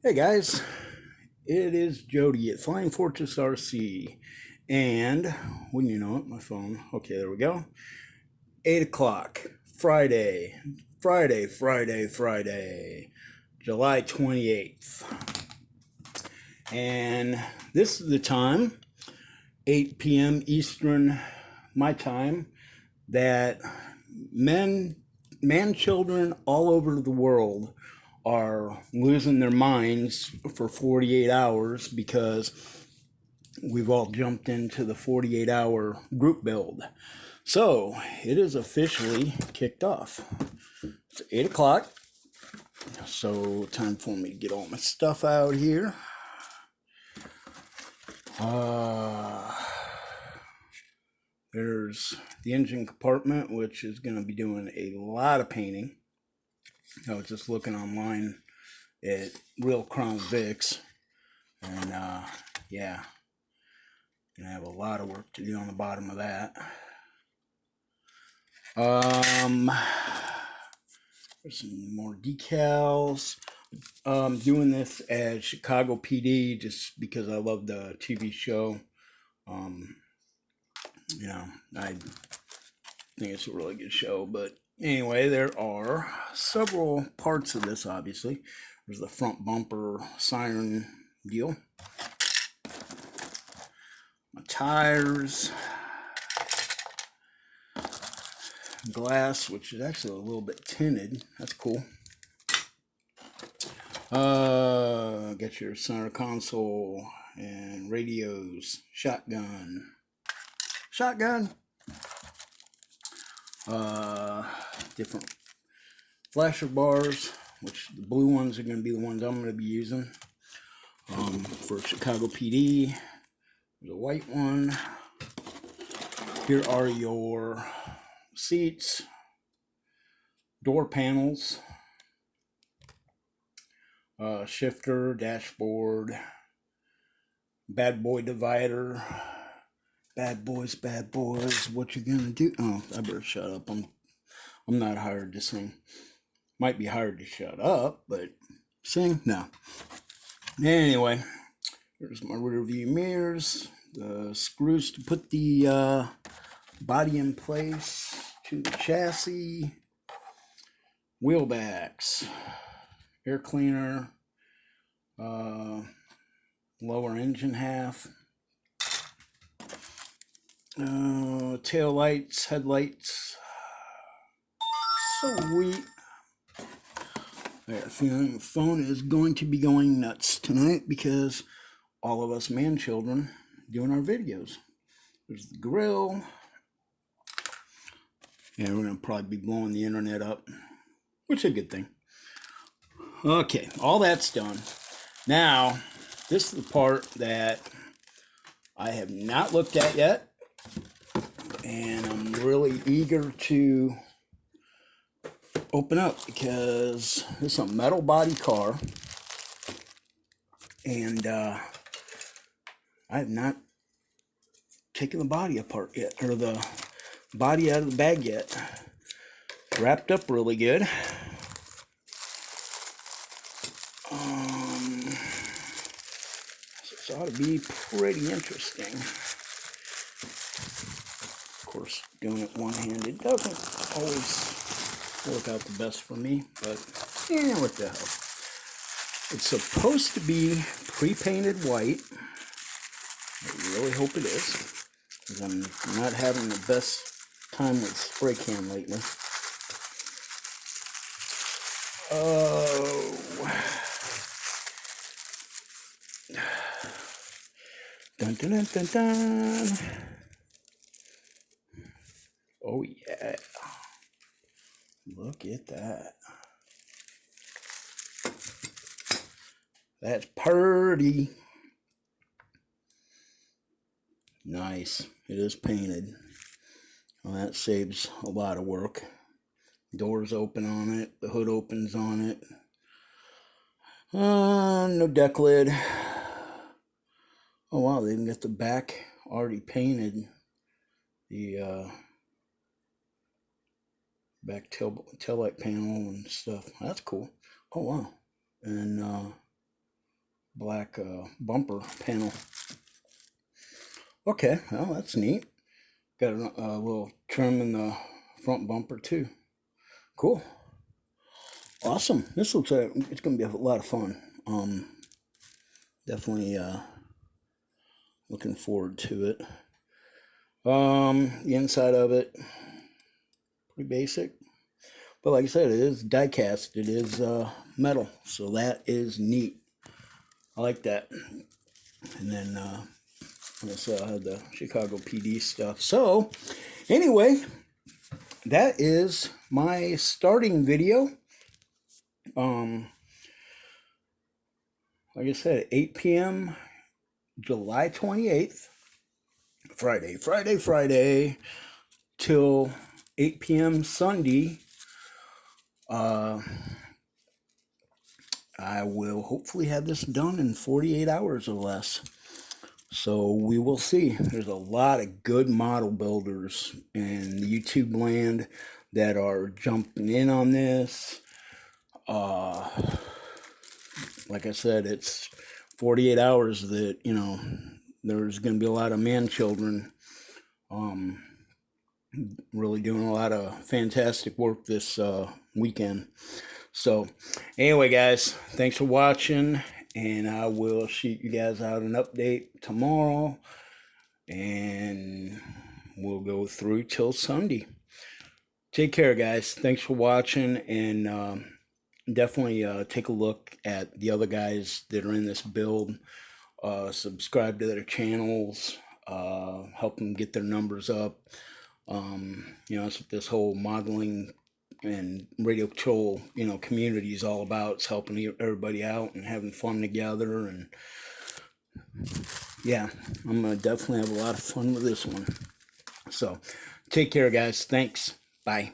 Hey guys, it is Jody at Flying Fortress RC, and wouldn't you know it, my phone. Okay, there we go. 8 o'clock, Friday, July 28th, and this is the time, 8 p.m. Eastern, my time, that children all over the world are losing their minds for 48 hours because we've all jumped into the 48-hour group build. So it is officially kicked off. It's 8 o'clock. So time for me to get all my stuff out here. There's the engine compartment, which is going to be doing a lot of painting. I was just looking online at Real Crown Vics, and yeah, gonna have a lot of work to do on the bottom of that. There's some more decals. Doing this as Chicago PD just because I love the TV show. I think it's a really good show, but anyway, there are several parts of this, obviously. There's the front bumper siren deal. My tires. Glass, which is actually a little bit tinted. That's cool. Get your center console and radios. Shotgun. Different flasher bars, which the blue ones are going to be the ones I'm going to be using. For Chicago PD, there's a white one. Here are your seats, door panels, shifter, dashboard, bad boy divider. Bad boys, what you gonna do? Oh, I better shut up. I'm not hired to sing. Might be hired to shut up, but sing? No. Anyway, here's my rear view mirrors, the screws to put the body in place to the chassis, wheel backs, air cleaner, lower engine half, tail lights, headlights. Sweet. I got a feeling the phone is going to be going nuts tonight because all of us man children doing our videos. There's the grill. Yeah, we're going to probably be blowing the internet up, which is a good thing. Okay, all that's done. Now, this is the part that I have not looked at yet, and I'm really eager to open up because this is a metal body car, and I have not taken the body apart yet, or the body out of the bag yet. Wrapped up really good. This ought to be pretty interesting. Of course, doing it one-handed doesn't always work out the best for me, but what the hell. It's supposed to be pre-painted white. I really hope it is, because I'm not having the best time with spray can lately. Oh. Dun dun dun dun dun. Oh yeah. Look at that. That's pretty. Nice. It is painted. Well, that saves a lot of work. Doors open on it. The hood opens on it. No deck lid. Oh wow, they even got the back already painted. The back tail light panel and stuff. That's cool. Oh wow. And black bumper panel. Okay, well, that's neat. Got a little trim in the front bumper too. Cool. Awesome. This looks like it's going to be a lot of fun. Definitely looking forward to it. The inside of it, pretty basic. But like I said, it is die cast. It is metal. So that is neat. I like that. And then I said I had the Chicago PD stuff. So anyway, that is my starting video. Like I said, 8 p.m. July 28th, Friday, till 8 p.m. Sunday. I will hopefully have this done in 48 hours or less. So we will see. There's a lot of good model builders in the YouTube land that are jumping in on this. Like I said, it's 48 hours that, you know, there's going to be a lot of man children really doing a lot of fantastic work this weekend. So anyway, guys, thanks for watching, and I will shoot you guys out an update tomorrow, and we'll go through till Sunday. Take care, guys. Thanks for watching, and definitely take a look at the other guys that are in this build. Subscribe to their channels, help them get their numbers up. You know, that's what this whole modeling and radio control, you know, community is all about. It's helping everybody out and having fun together. And yeah, I'm gonna definitely have a lot of fun with this one. So take care, guys. Thanks. Bye.